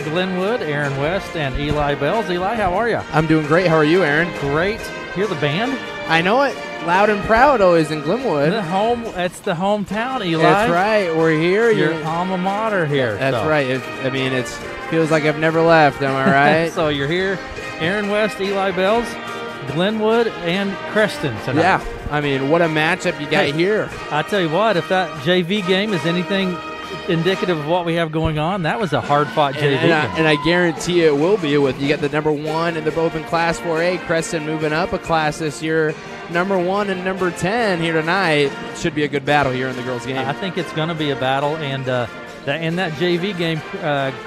Glenwood, Aaron West, and Eli Bells. Eli, how are you? I'm doing great. How are you, Aaron? Great. Hear the band? I know it. Loud and proud always in Glenwood. It's the hometown, Eli. That's right. We're here. Your alma mater here. That's right. It feels like I've never left. Am I right? So you're here. Aaron West, Eli Bells, Glenwood, and Creston tonight. Yeah. What a matchup you got here. I tell you what, if that JV game is anything indicative of what we have going on, that was a hard-fought JV game. And I guarantee you it will be. You got the number 1, and they're both in Class 4A. Creston moving up a class this year. Number 1 and number 10 here tonight. Should be a good battle here in the girls' game. I think it's going to be a battle, and in that JV game,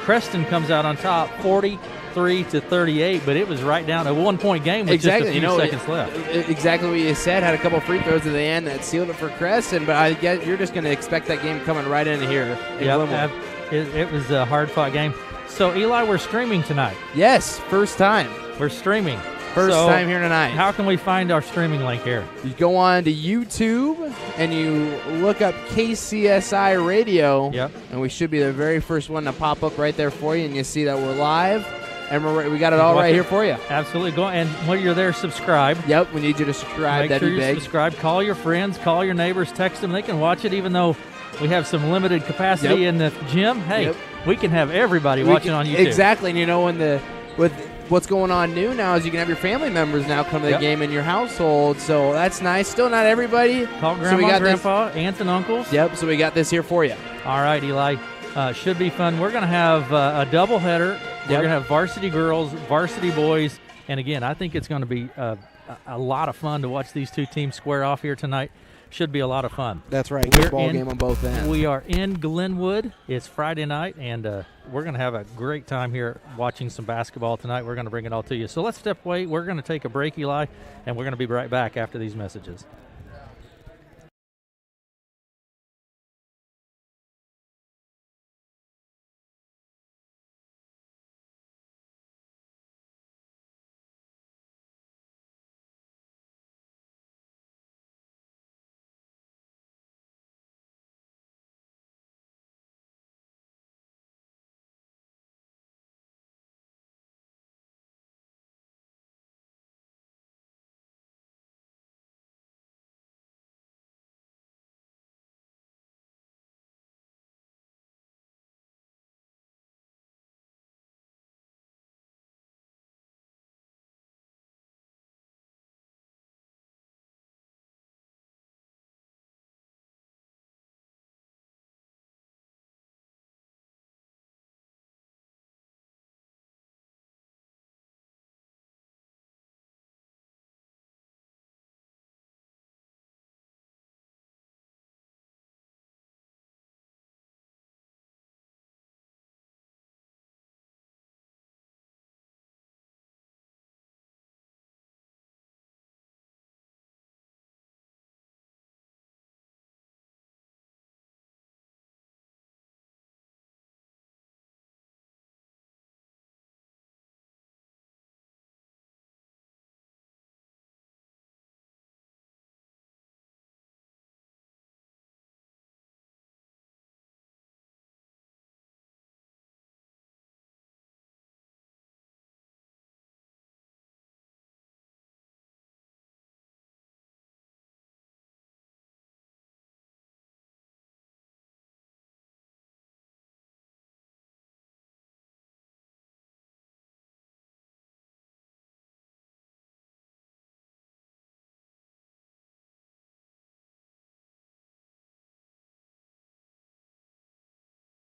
Creston comes out on top, 43-38, but it was right down a 1-point game with just a few seconds left. Exactly what you said. Had a couple free throws at the end that sealed it for Creston, but I guess you're just going to expect that game coming right in here. It was a hard-fought game. So, Eli, we're streaming tonight. Yes, first time. We're streaming. First time here tonight. How can we find our streaming link here? You go on to YouTube and you look up KCSI Radio. Yep. And we should be the very first one to pop up right there for you, and you see that we're live. And we got it all right here for you. Absolutely. Go and while you're there, subscribe. Yep, we need you to subscribe. Make sure you big. subscribe. Call your friends. Call your neighbors. Text them. They can watch it even though we have some limited capacity in the gym. Hey, we can have everybody watching on YouTube. Exactly. And with what's going on new now is you can have your family members now come to the game in your household. So that's nice. Still not everybody. Call grandma, grandpa, aunts, and uncles. Yep, so we got this here for you. All right, Eli. Should be fun. We're going to have a doubleheader. We're going to have varsity girls, varsity boys. And, again, I think it's going to be a lot of fun to watch these two teams square off here tonight. Should be a lot of fun. That's right. Good ball game on both ends. We are in Glenwood. It's Friday night, and we're going to have a great time here watching some basketball tonight. We're going to bring it all to you. So let's step away. We're going to take a break, Eli, and we're going to be right back after these messages.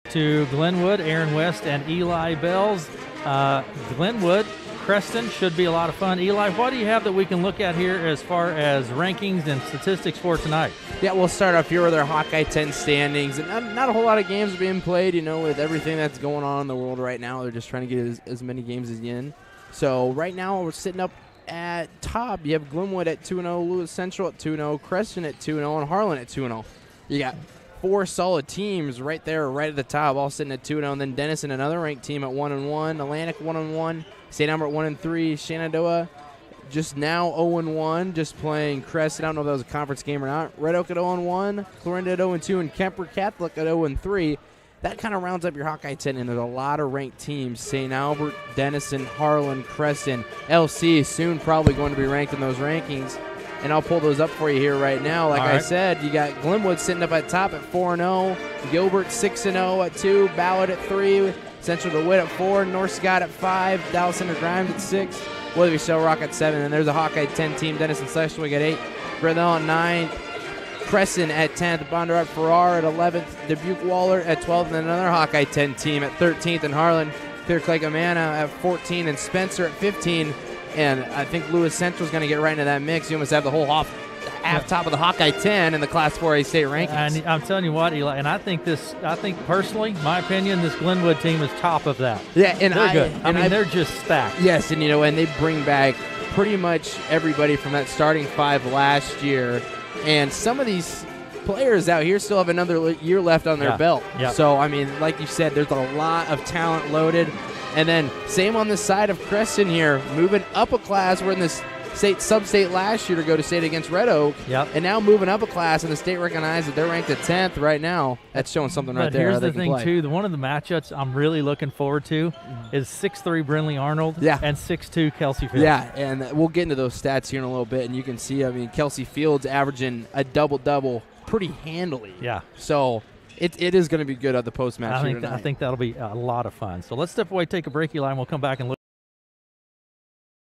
To Glenwood, Aaron West, and Eli Bells. Glenwood, Creston should be a lot of fun. Eli, what do you have that we can look at here as far as rankings and statistics for tonight? Yeah, we'll start off here with our Hawkeye 10 standings. And not a whole lot of games being played, with everything that's going on in the world right now. They're just trying to get as many games as in. So right now we're sitting up at top. You have Glenwood at 2-0, Lewis Central at 2-0, Creston at 2-0, and Harlan at 2-0. You got 4 solid teams right there, right at the top, all sitting at 2-0. And then Denison, another ranked team at 1-1. Atlantic 1-1. St. Albert 1-3. Shenandoah just now 0-1, just playing Creston. I don't know if that was a conference game or not. Red Oak at 0-1. Clarinda at 0-2, and Kemper Catholic at 0-3. that kind of rounds up your Hawkeye 10, and there's a lot of ranked teams. St. Albert, Denison, Harlan, Creston, LC soon probably going to be ranked in those rankings. And I'll pull those up for you here right now. Like I said, you got Glenwood sitting up at top at 4-0, Gilbert 6-0 at 2, Ballard at 3, Central DeWitt at 4, North Scott at 5, Dallas Center Grimes at 6, Willoughby Shell Rock at 7, and there's a Hawkeye 10 team. Denison Schleswig at 8, Grinnell at 9, Creston at 10th, Bondurant Farrar at 11th, Dubuque Waller at 12th, and then another Hawkeye 10 team at 13th, and Harlan, Clear Lake Amana at 14, and Spencer at 15. And I think Lewis Central is going to get right into that mix. You almost have the whole half top of the Hawkeye 10 in the Class 4A state rankings. And I'm telling you what, Eli, and I think personally, my opinion, this Glenwood team is top of that. Yeah, and they're good. I mean, they're just stacked. Yes, and and they bring back pretty much everybody from that starting 5 last year. And some of these players out here still have another year left on their belt. Yeah. So, I mean, like you said, there's a lot of talent loaded. And then same on the side of Creston here, moving up a class. We're in this sub-state last year to go to state against Red Oak. Yep. And now moving up a class, and the state recognized that they're ranked at 10th right now. That's showing something right there. Here's the thing, too. One of the matchups I'm really looking forward to is 6'3" Brindley Arnold and 6'2" Kelsey Fields. Yeah, and we'll get into those stats here in a little bit, and you can see, I mean, Kelsey Fields averaging a double-double pretty handily. Yeah. So it is going to be good at the post-match here tonight. I think that'll be a lot of fun. So let's step away, take a break, Eli, and we'll come back and look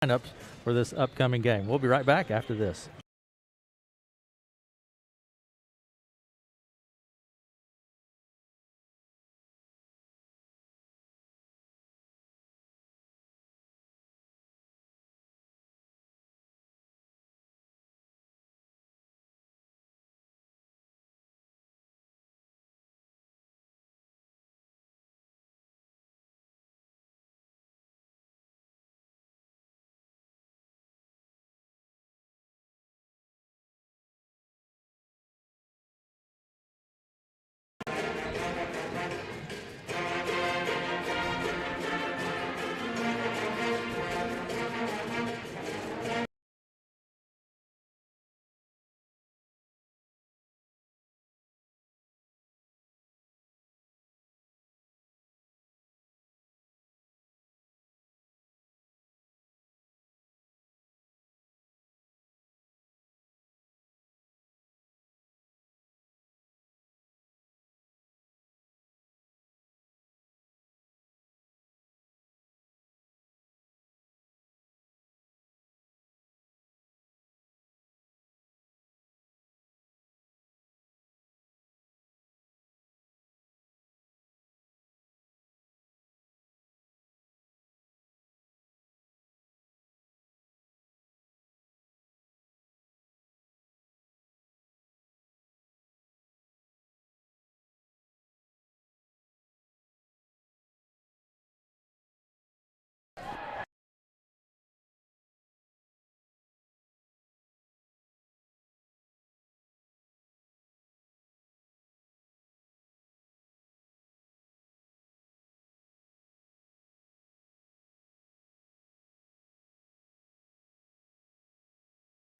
at lineups for this upcoming game. We'll be right back after this.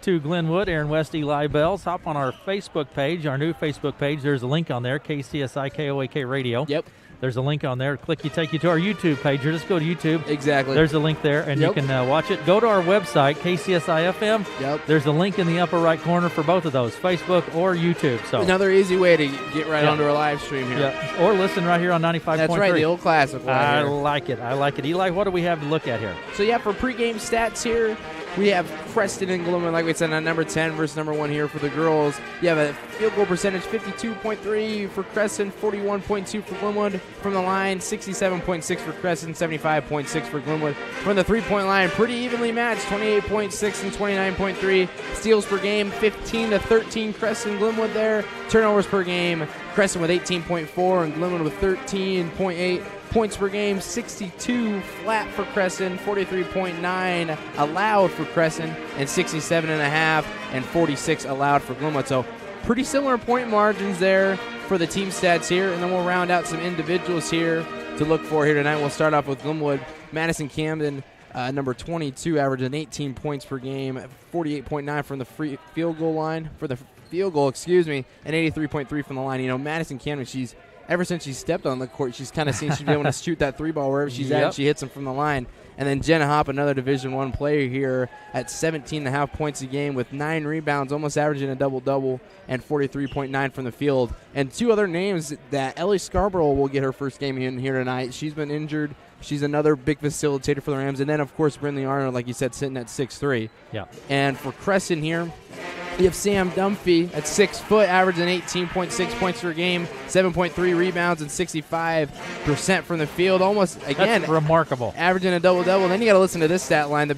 To Glenwood, Aaron West, Eli Bells. Hop on our Facebook page, our new Facebook page. There's a link on there, KCSI KOAK Radio. Yep. There's a link on there. Take you to our YouTube page, or just go to YouTube. Exactly. There's a link there, and you can watch it. Go to our website, KCSI FM. Yep. There's a link in the upper right corner for both of those, Facebook or YouTube. So another easy way to get right onto our live stream here. Yeah. Or listen right here on 95.3. That's right, the old classic one. I like it. Eli, what do we have to look at here? So, for pregame stats here, we have Creston and Glenwood, like we said, on number 10 versus number 1 here for the girls. You have a field goal percentage, 52.3 for Creston, 41.2 for Glenwood. From the line, 67.6 for Creston, 75.6 for Glenwood. From the three-point line, pretty evenly matched, 28.6 and 29.3. Steals per game, 15 to 13 Creston, Glenwood there. Turnovers per game, Creston with 18.4 and Glenwood with 13.8. Points per game, 62 flat for Creston, 43.9 allowed for Creston, and 67.5 and 46 allowed for Glenwood. So pretty similar point margins there for the team stats here, and then we'll round out some individuals here to look for here tonight. We'll start off with Glenwood. Madison Camden, number 22, averaging 18 points per game, 48.9 from the field goal, and 83.3 from the line. Madison Camden, she's ever since she stepped on the court, she's kind of seen she's been able to shoot that 3-ball wherever she's at. And she hits them from the line. And then Jenna Hopp, another Division I player here at 17.5 points a game with 9 rebounds, almost averaging a double-double, and 43.9 from the field. And 2 other names that Ellie Scarborough will get her first game in here tonight. She's been injured. She's another big facilitator for the Rams. And then, of course, Brindley Arnold, like you said, sitting at 6'3". Yeah. And for Creston here, you have Sam Dunphy at 6 foot, averaging 18.6 points per game, 7.3 rebounds, and 65% from the field. Almost, again, that's remarkable. Averaging a double-double. Then you got to listen to this stat line. The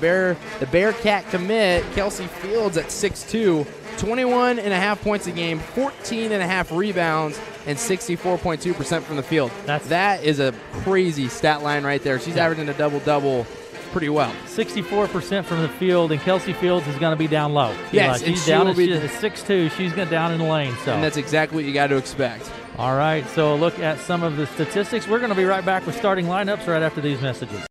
Bearcat commit, Kelsey Fields at 6'2", 21.5 points a game, 14.5 rebounds, and 64.2% from the field. That is a crazy stat line right there. She's averaging a double-double pretty well. 64% from the field, and Kelsey Fields is going to be down low. Yes, she's down at 6'2". She's going down in the lane. So. And that's exactly what you got to expect. All right, so a look at some of the statistics. We're going to be right back with starting lineups right after these messages.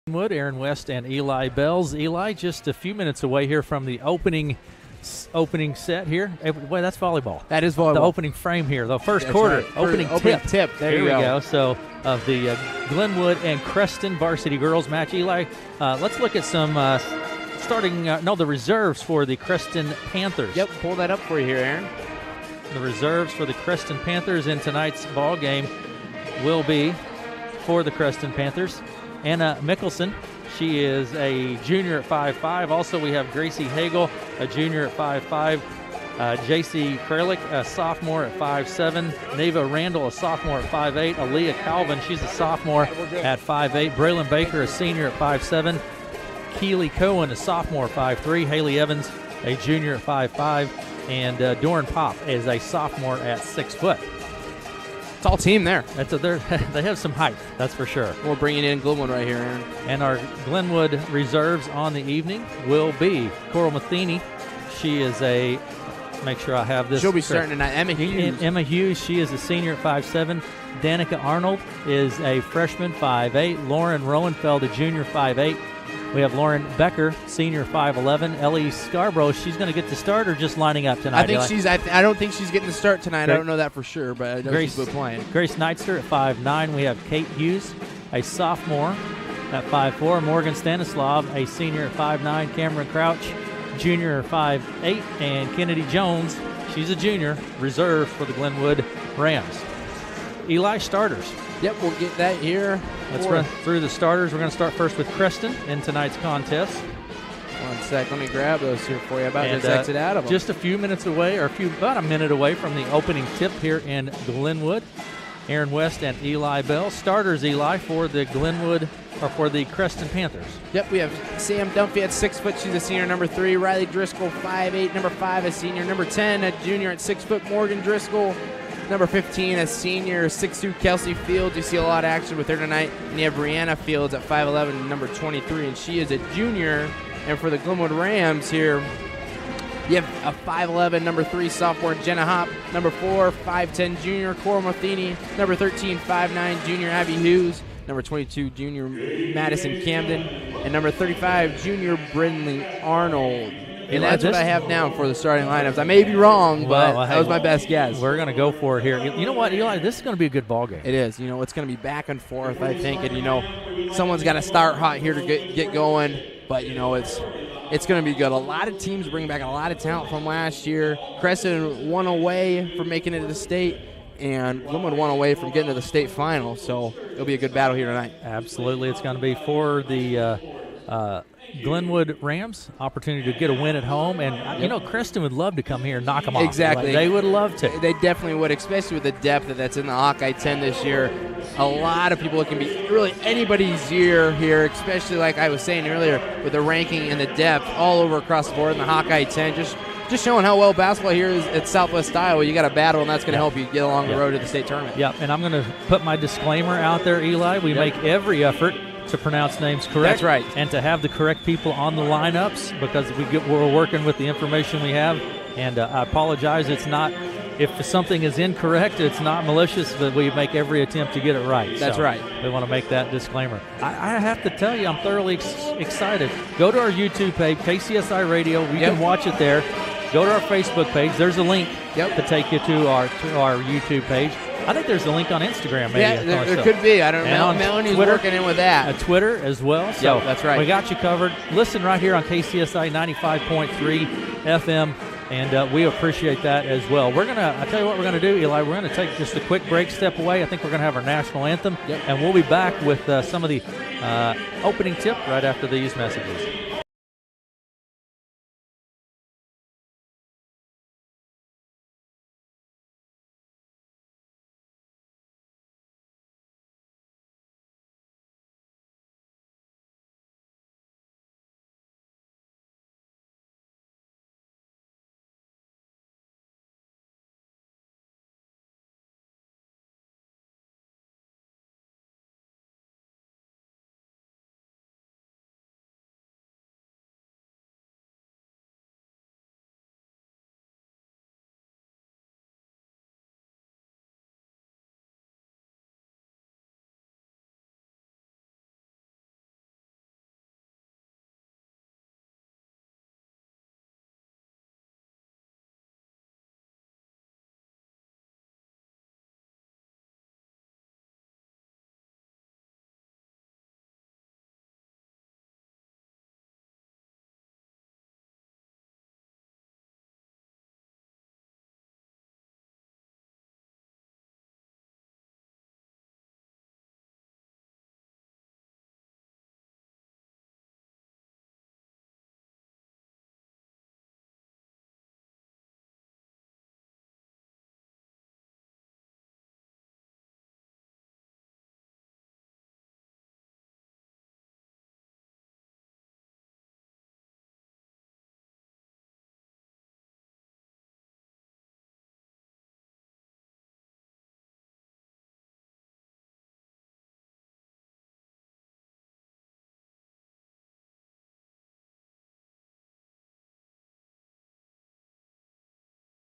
Glenwood, Aaron West, and Eli Bells. Eli just a few minutes away here from the opening set here. Wait, that's volleyball. That is volleyball. The opening frame here, the first quarter, right. opening tip. There here we go. So of the Glenwood and Creston varsity girls match. Eli, let's look at some the reserves for the Creston Panthers. Yep, pull that up for you here, Aaron. The reserves for the Creston Panthers in tonight's ball game will be for the Creston Panthers. Anna Mickelson, she is a junior at 5'5". Also, we have Gracie Hagel, a junior at 5'5". J.C. Kralik, a sophomore at 5'7". Neva Randall, a sophomore at 5'8". Aaliyah Calvin, she's a sophomore at 5'8". Braylon Baker, a senior at 5'7". Keely Cohen, a sophomore at 5'3". Haley Evans, a junior at 5'5". And Doran Pop is a sophomore at 6 foot. It's all team there. They have some height, that's for sure. We're bringing in Glenwood right here, Aaron. And our Glenwood reserves on the evening will be Coral Matheny. She is make sure I have this. She'll be starting tonight. Emma Hughes, she is a senior at 5'7". Danica Arnold is a freshman, 5'8". Lauren Rowenfeld, a junior, 5'8". We have Lauren Becker, senior, 5'11". Ellie Scarborough, she's going to get the start or just lining up tonight? I don't think she's getting the start tonight. I don't know that for sure, but I know she's playing. Grace Neitzer at 5'9". We have Kate Hughes, a sophomore at 5'4". Morgan Stanislav, a senior at 5'9". Cameron Crouch, junior at 5'8". And Kennedy Jones, she's a junior, reserve for the Glenwood Rams. Eli, starters. Yep, we'll get that here. Let's run through the starters. We're going to start first with Creston in tonight's contest. 1 sec. Let me grab those here for you. About to exit out of them. Just a few minutes away, about a minute away from the opening tip here in Glenwood. Aaron West and Eli Bell. Starters, Eli, for the Creston Panthers. Yep, we have Sam Dunphy at 6 foot. She's a senior, number 3. Riley Driscoll, 5'8". Number 5, a senior. Number 10, a junior at 6 foot. Morgan Driscoll. Number 15, a senior, 6'2", Kelsey Fields. You see a lot of action with her tonight. And you have Brianna Fields at 5'11", number 23, and she is a junior. And for the Glenwood Rams here, You have a 5'11", number 3 sophomore Jenna Hopp, number 4, 5'10" junior Cora Matheny, number 13, 5'9" junior Abby Hughes, number 22 junior Madison Camden, and number 35 junior Brindley Arnold. And that's what I have down for the starting lineups. I may be wrong, but that was my best guess. We're going to go for it here. You know what, Eli? This is going to be a good ball game. It is. It's going to be back and forth, I think. And, someone's got to start hot here to get going. But, it's going to be good. A lot of teams bring back a lot of talent from last year. Creston won away from making it to the state, and Glenwood won away from getting to the state final. So it'll be a good battle here tonight. Absolutely. It's going to be for the Glenwood Rams, opportunity to get a win at home. And, Creston would love to come here and knock them off. Exactly. They would love to. They definitely would, especially with the depth that's in the Hawkeye 10 this year. A lot of people, it can be really anybody's year here, especially like I was saying earlier, with the ranking and the depth all over across the board in the Hawkeye 10. Just showing how well basketball here is at Southwest Iowa. You got a battle, and that's going to help you get along the road to the state tournament. Yep, and I'm going to put my disclaimer out there, Eli. We make every effort to pronounce names correct. That's right. And to have the correct people on the lineups, because we're working with the information we have. And I apologize. It's not, if something is incorrect, it's not malicious, but we make every attempt to get it right. That's right. We want to make that disclaimer. I have to tell you, I'm thoroughly excited. Go to our YouTube page, KCSI Radio. You can watch it there. Go to our Facebook page. There's a link to take you to our YouTube page. I think there's a link on Instagram, maybe. Yeah, there could be. I don't know. Melanie's working in with that. Twitter as well. So that's right. We got you covered. Listen right here on KCSI 95.3 FM, and we appreciate that as well. I tell you what we're going to do, Eli. We're going to take just a quick break, step away. I think we're going to have our national anthem, and we'll be back with some of the opening tip right after these messages.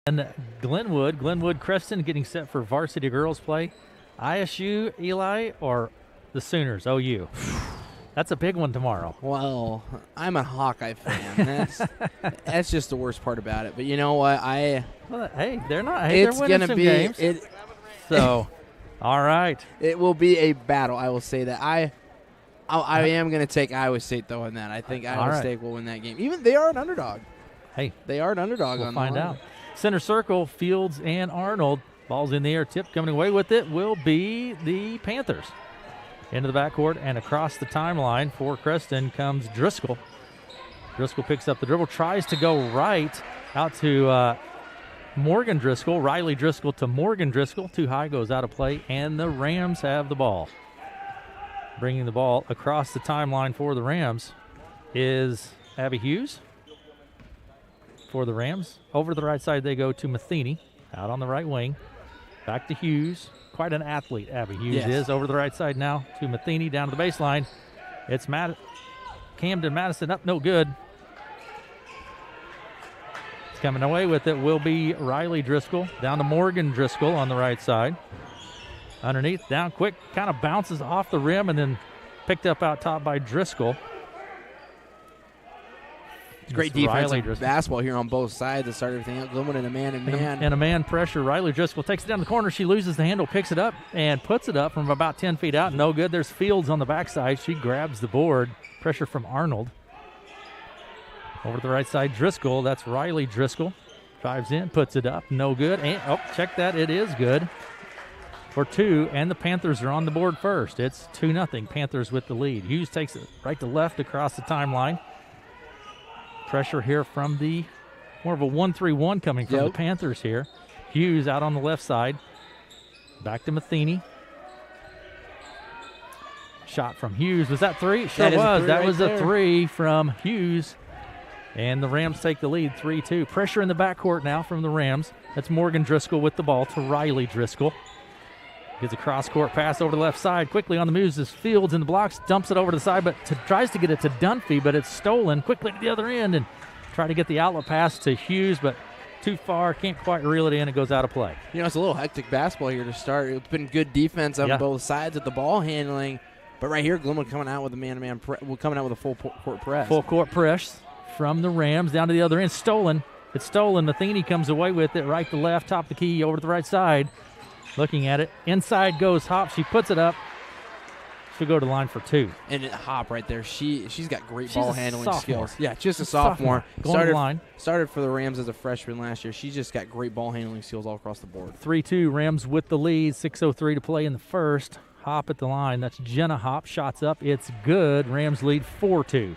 And Glenwood Creston getting set for varsity girls play. ISU, Eli, or the Sooners, OU? That's a big one tomorrow. Well, I'm a Hawkeye fan. That's just the worst part about it. But you know what? Hey, they're not. Hey, they're winning some games. So, all right. It will be a battle. I will say that. I am going to take Iowa State, though, in that. I think Iowa State will win that game. Even they are an underdog. Hey. They are an underdog. We'll find out. Center circle, Fields and Arnold. Ball's in the air. Tip coming away with it will be the Panthers. Into the backcourt and across the timeline for Creston comes Driscoll. Driscoll picks up the dribble, tries to go right out to Morgan Driscoll. Riley Driscoll to Morgan Driscoll. Too high, goes out of play, and the Rams have the ball. Bringing the ball across the timeline for the Rams is Abby Hughes. For the Rams, over to the right side they go to Matheny, out on the right wing. Back to Hughes. Quite an athlete, Abby Hughes is. Over to the right side now to Matheny, down to the baseline. It's Camden Madison up, no good. Coming away with it will be Riley Driscoll. Down to Morgan Driscoll on the right side. Underneath, down quick, kind of bounces off the rim and then picked up out top by Driscoll. It's great defensive basketball here on both sides to start everything out. Glenwood in a man-and-man. And a man pressure. Riley Driscoll takes it down the corner. She loses the handle, picks it up, and puts it up from about 10 feet out. No good. There's Fields on the backside. She grabs the board. Pressure from Arnold. Over to the right side, Driscoll. That's Riley Driscoll. Drives in, puts it up. No good. And, check that. It is good for 2, and the Panthers are on the board first. It's 2-0. Panthers with the lead. Hughes takes it right to left across the timeline. Pressure here from the more of a 1-3-1 coming from the Panthers here. Hughes out on the left side. Back to Matheny. Shot from Hughes. Was that 3? Sure was. That was a 3 from Hughes. And the Rams take the lead 3-2. Pressure in the backcourt now from the Rams. That's Morgan Driscoll with the ball to Riley Driscoll. Gets a cross-court pass over to the left side. Quickly on the moves is Fields in the blocks. Dumps it over to the side, but tries to get it to Dunphy, but it's stolen quickly to the other end and try to get the outlet pass to Hughes, but too far. Can't quite reel it in. It goes out of play. It's a little hectic basketball here to start. It's been good defense on both sides at the ball handling, but right here, Glenwood coming out with a man-to-man, coming out with a full court press. Full court press from the Rams down to the other end. Stolen. It's stolen. Matheny comes away with it right to left, top of the key, over to the right side. Looking at it. Inside goes Hop. She puts it up. She'll go to the line for 2. And Hop right there. She's got great ball handling skills. Yeah, just a sophomore. Going to the line. Started for the Rams as a freshman last year. She's just got great ball handling skills all across the board. 3-2. Rams with the lead. 6:03 to play in the first. Hop at the line. That's Jenna Hop. Shots up. It's good. Rams lead 4-2.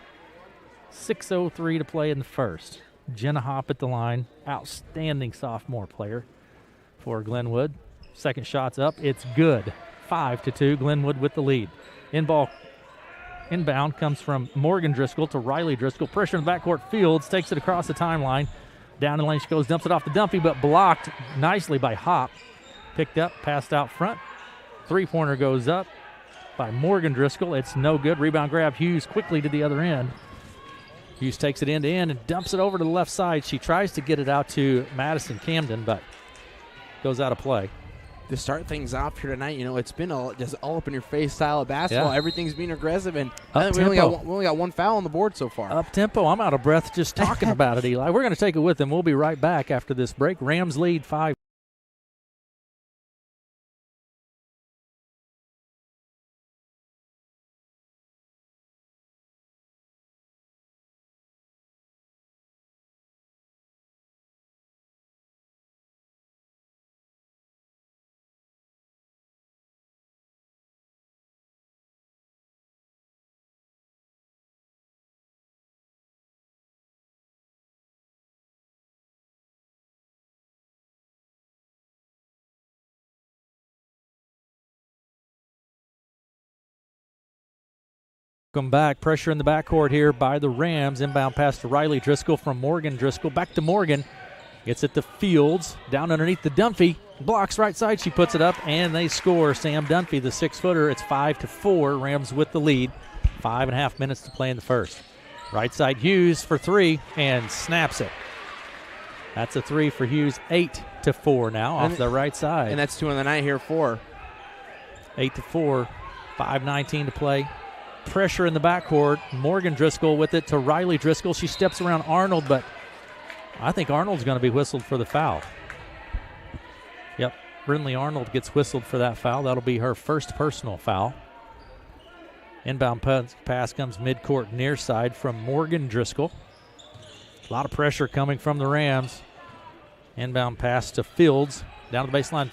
6:03 to play in the first. Jenna Hop at the line. Outstanding sophomore player for Glenwood. Second shot's up. It's good. 5-2. Glenwood with the lead. Inbound comes from Morgan Driscoll to Riley Driscoll. Pressure in the backcourt. Fields takes it across the timeline. Down the lane she goes. Dumps it off to Dunphy, but blocked nicely by Hop. Picked up. Passed out front. Three-pointer goes up by Morgan Driscoll. It's no good. Rebound grab. Hughes quickly to the other end. Hughes takes it end to end and dumps it over to the left side. She tries to get it out to Madison Camden, but goes out of play. To start things off here tonight, it's been just all up in your face style of basketball. Yeah. Everything's been aggressive, and we only got one foul on the board so far. Up tempo. I'm out of breath just talking about it, Eli. We're going to take it with them. We'll be right back after this break. Rams lead 5. Welcome back. Pressure in the backcourt here by the Rams. Inbound pass to Riley Driscoll from Morgan Driscoll. Back to Morgan. Gets it to Fields. Down underneath the Dunphy. Blocks right side. She puts it up, and they score. Sam Dunphy, the 6-footer. It's 5-4. Rams with the lead. 5.5 minutes to play in the first. Right side Hughes for 3 and snaps it. That's a 3 for Hughes. 8-4 now off the right side. And that's 2 on the night here for 8-4. 5:19 to play. Pressure in the backcourt. Morgan Driscoll with it to Riley Driscoll. She steps around Arnold, but I think Arnold's going to be whistled for the foul. Yep, Brindley Arnold gets whistled for that foul. That'll be her first personal foul. Inbound pass comes midcourt near side from Morgan Driscoll. A lot of pressure coming from the Rams. Inbound pass to Fields. Down to the baseline.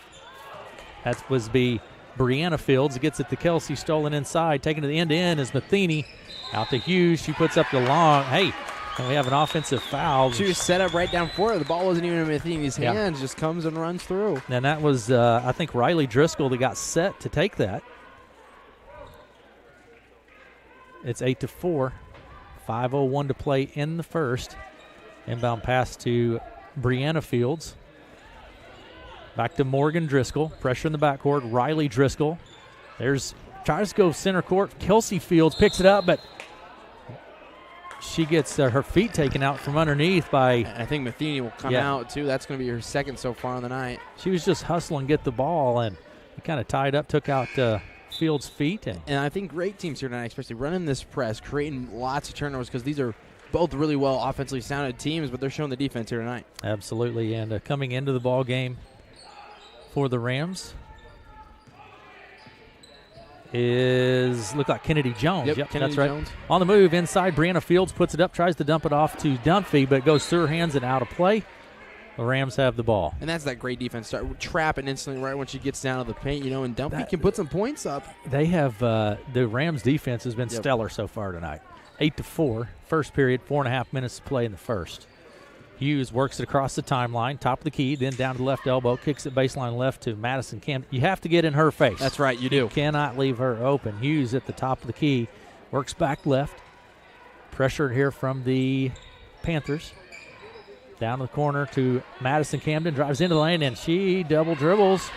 That was Brianna Fields. Gets it to Kelsey. Stolen inside. Taken to the end-to-end is Matheny. Out to Hughes. She puts up the long. Hey, and we have an offensive foul. She was set up right down for her. The ball wasn't even in Matheny's hands. Just comes and runs through. And that was, I think, Riley Driscoll that got set to take that. It's 8-4. 5:01 to play in the first. Inbound pass to Brianna Fields. Back to Morgan Driscoll. Pressure in the backcourt. Riley Driscoll. Tries to go center court. Kelsey Fields picks it up, but she gets her feet taken out from underneath by. And I think Matheny will come out, too. That's going to be her second so far on the night. She was just hustling to get the ball, and he kind of tied up, took out Fields' feet. And I think great teams here tonight, especially running this press, creating lots of turnovers because these are both really well offensively sounded teams, but they're showing the defense here tonight. Absolutely, and coming into the ball game for the Rams look like Kennedy Jones. Yep, Kennedy that's right. Jones. On the move inside, Brianna Fields puts it up, tries to dump it off to Dunphy, but it goes through her hands and out of play. The Rams have the ball. And that's that great defense. Start trapping instantly right when she gets down to the paint, and Dunphy can put some points up. They have the Rams defense has been stellar so far tonight. 8-4, first period, 4.5 minutes to play in the first. Hughes works it across the timeline, top of the key, then down to the left elbow, kicks it baseline left to Madison Camden. You have to get in her face. That's right, you do. You cannot leave her open. Hughes at the top of the key, works back left. Pressured here from the Panthers. Down to the corner to Madison Camden, drives into the lane, and she double dribbles.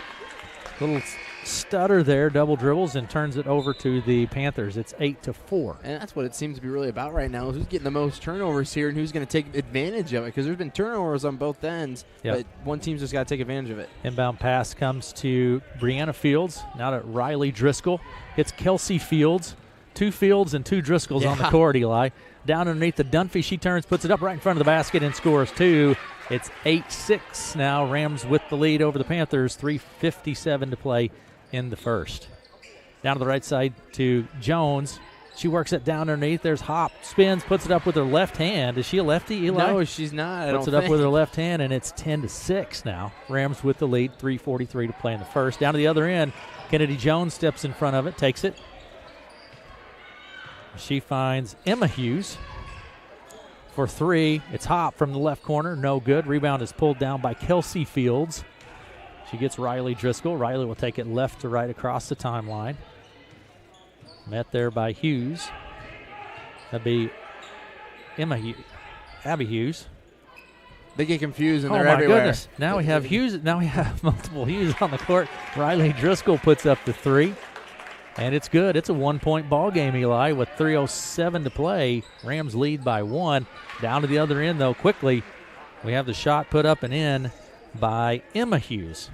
Little stutter there, double dribbles, and turns it over to the Panthers. It's 8-4. And that's what it seems to be really about right now, is who's getting the most turnovers here and who's going to take advantage of it, because there's been turnovers on both ends, but one team's just got to take advantage of it. Inbound pass comes to Brianna Fields, now to Riley Driscoll. Hits Kelsey Fields. 2 Fields and 2 Driscolls on the court, Eli. Down underneath the Dunphy, she turns, puts it up right in front of the basket and scores 2. It's 8-6 now. Rams with the lead over the Panthers. 3:57 to play in the first. Down to the right side to Jones. She works it down underneath. There's Hop. Spins, puts it up with her left hand. Is she a lefty, Eli? No, she's not. Puts it up with her left hand, and it's 10-6 now. Rams with the lead. 3:43 to play in the first. Down to the other end. Kennedy Jones steps in front of it, takes it. She finds Emma Hughes for 3. It's Hop from the left corner. No good. Rebound is pulled down by Kelsey Fields. She gets Riley Driscoll. Riley will take it left to right across the timeline. Met there by Hughes. That'd be Abby Hughes. They get confused and they're everywhere. everywhere. Oh, my goodness. Now we have Hughes. Now we have multiple Hughes on the court. Riley Driscoll puts up the 3. And it's good. It's a 1-point ball game, Eli, with 3:07 to play. Rams lead by 1. Down to the other end, though, quickly. We have the shot put up and in by Emma Hughes.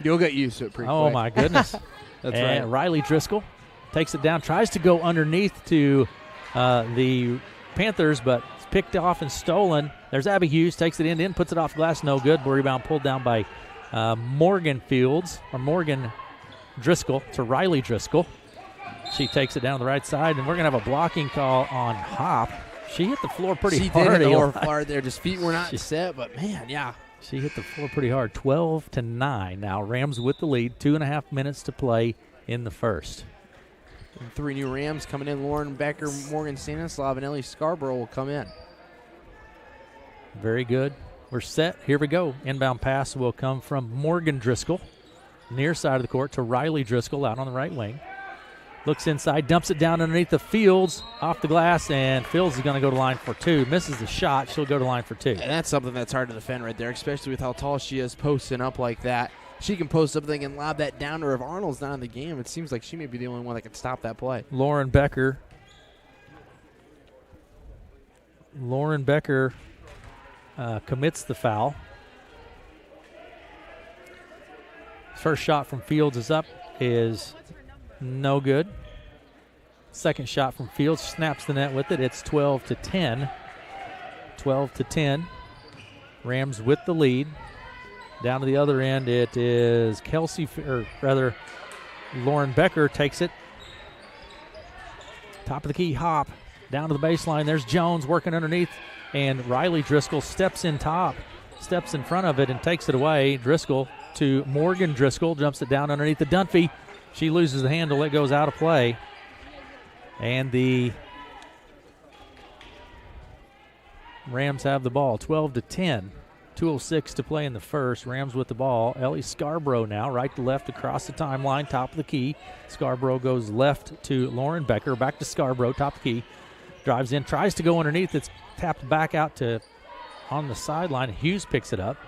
You'll get used to it pretty quick. Oh, my goodness. That's and right. Riley Driscoll takes it down, tries to go underneath to the Panthers, but it's picked off and stolen. There's Abby Hughes, takes it in, puts it off glass, no good. Rebound pulled down by Morgan Driscoll to Riley Driscoll. She takes it down the right side, and we're going to have a blocking call on Hop. She hit the floor pretty hard. She did hit the floor hard there. Just feet were not set, but, man, yeah. She hit the floor pretty hard. 12-9 now. Rams with the lead. 2.5 minutes to play in the first. And 3 new Rams coming in. Lauren Becker, Morgan Stanislav, and Ellie Scarborough will come in. Very good. We're set. Here we go. Inbound pass will come from Morgan Driscoll. Near side of the court to Riley Driscoll out on the right wing. Looks inside, dumps it down underneath the Fields, off the glass, and Fields is going to go to line for 2. Misses the shot. She'll go to line for 2. And that's something that's hard to defend right there, especially with how tall she is posting up like that. She can post something and lob that down to her. If Arnold's not in the game, it seems like she may be the only one that can stop that play. Lauren Becker commits the foul. First shot from Fields is no good. Second shot from Fields snaps the net with it. It's 12-10. 12-10. Rams with the lead. Down to the other end, it is Lauren Becker takes it. Top of the key, Hop. Down to the baseline. There's Jones working underneath, and Riley Driscoll steps in front of it and takes it away. Driscoll to Morgan Driscoll, jumps it down underneath the Dunphy. She loses the handle. It goes out of play. And the Rams have the ball, 12-10. 2:06 to play in the first. Rams with the ball. Ellie Scarborough now, right to left across the timeline, top of the key. Scarborough goes left to Lauren Becker, back to Scarborough, top of the key. Drives in, tries to go underneath. It's tapped back out to on the sideline. Hughes picks it up.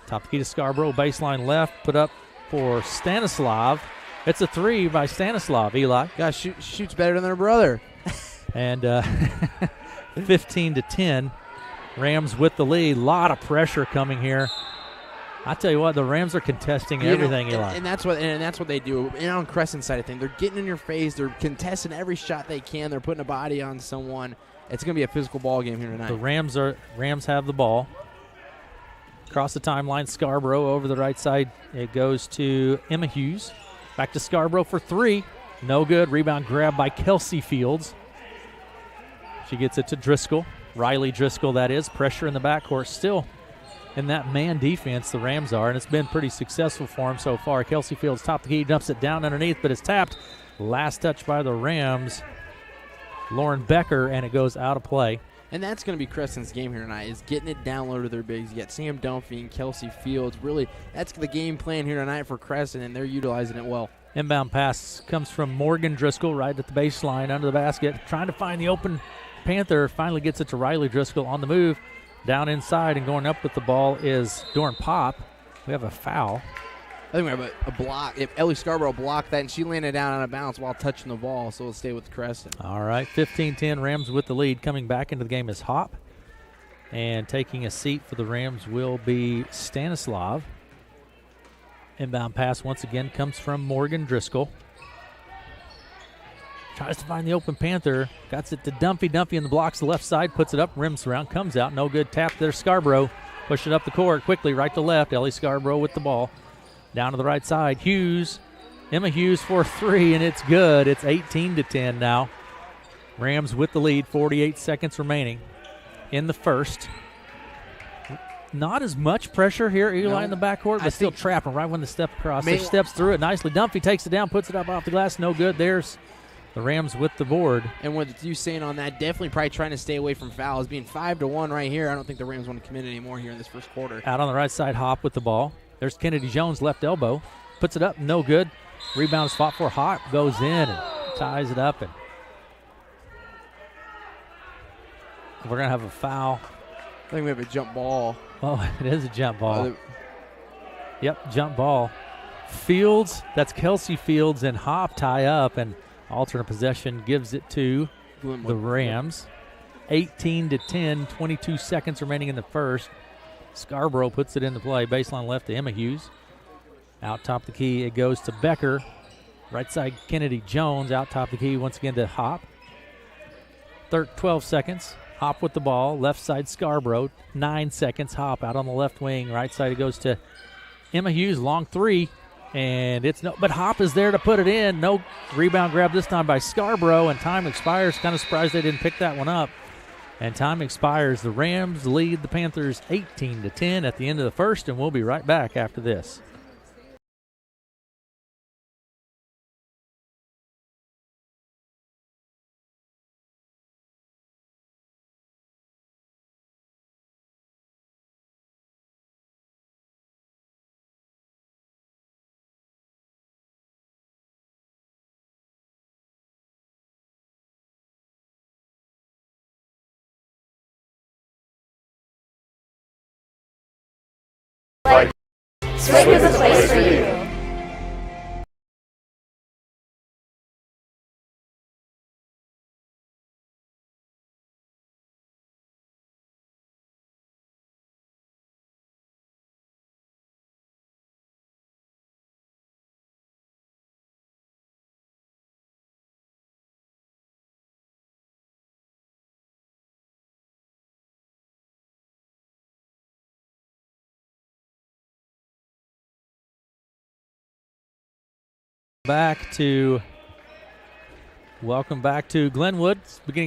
Top of the key to Scarborough, baseline left, put up for Stanislav. It's a 3 by Stanislav, Eli. Gosh, shoots better than her brother. And 15-10, Rams with the lead. A lot of pressure coming here. I tell you what, the Rams are contesting everything, Eli. And that's what they do. And on Creston's side of things, they're getting in your face. They're contesting every shot they can. They're putting a body on someone. It's going to be a physical ball game here tonight. The Rams have the ball. Across the timeline, Scarborough over the right side. It goes to Emma Hughes. Back to Scarborough for three. No good. Rebound grab by Kelsey Fields. She gets it to Driscoll. Riley Driscoll, that is. Pressure in the backcourt still. In that man defense, the Rams are, and it's been pretty successful for them so far. Kelsey Fields top the key, dumps it down underneath, but it's tapped. Last touch by the Rams, Lauren Becker, and it goes out of play. And that's going to be Creston's game here tonight, is getting it down low to their bigs. You got Sam Dunphy and Kelsey Fields. Really, that's the game plan here tonight for Creston, and they're utilizing it well. Inbound pass comes from Morgan Driscoll right at the baseline under the basket, trying to find the open Panther. Finally gets it to Riley Driscoll on the move. Down inside and going up with the ball is Dorn Pop. We have a foul. I think we have a block. If Ellie Scarborough blocked that, and she landed down on a bounce while touching the ball, so it'll stay with Creston. All right, 15-10, Rams with the lead. Coming back into the game is Hop. And taking a seat for the Rams will be Stanislav. Inbound pass once again comes from Morgan Driscoll. Tries to find the open Panther. Got it to Dunphy. Dunphy in the blocks, the left side, puts it up, rims around, comes out. No good. Tap there, Scarborough. Push it up the court quickly, right to left. Ellie Scarborough with the ball. Down to the right side. Hughes. Emma Hughes for three, and it's good. It's 18-10 now. Rams with the lead, 48 seconds remaining in the first. Not as much pressure here, Eli, in the backcourt, but still trapping right when they step across. They steps through it nicely. Dunphy takes it down, puts it up off the glass. No good. There's the Rams with the board. And what you saying on that, definitely probably trying to stay away from fouls. Being 5-1 right here, I don't think the Rams want to commit anymore here in this first quarter. Out on the right side, Hop with the ball. There's Kennedy Jones, left elbow. Puts it up, no good. Rebound is fought for. Hop goes in and ties it up. And we're going to have a foul. I think we have a jump ball. Oh, it is a jump ball. Yep, jump ball. Fields, that's Kelsey Fields, and Hop tie up, and alternate possession gives it to Glenwood. the Rams. 18-10, 22 seconds remaining in the first. Scarborough puts it into play. Baseline left to Emma Hughes. Out top the key, it goes to Becker. Right side, Kennedy Jones. Out top the key once again to Hop. 12 seconds. Hop with the ball. Left side, Scarborough. 9 seconds. Hop out on the left wing. Right side, it goes to Emma Hughes. Long three. And it's no, but Hop is there to put it in. No rebound grab this time by Scarborough, and time expires. Kind of surprised they didn't pick that one up. And time expires. The Rams lead the Panthers 18-10 at the end of the first, and we'll be right back after this. Swig is a place for you. Welcome back to Glenwood. Beginning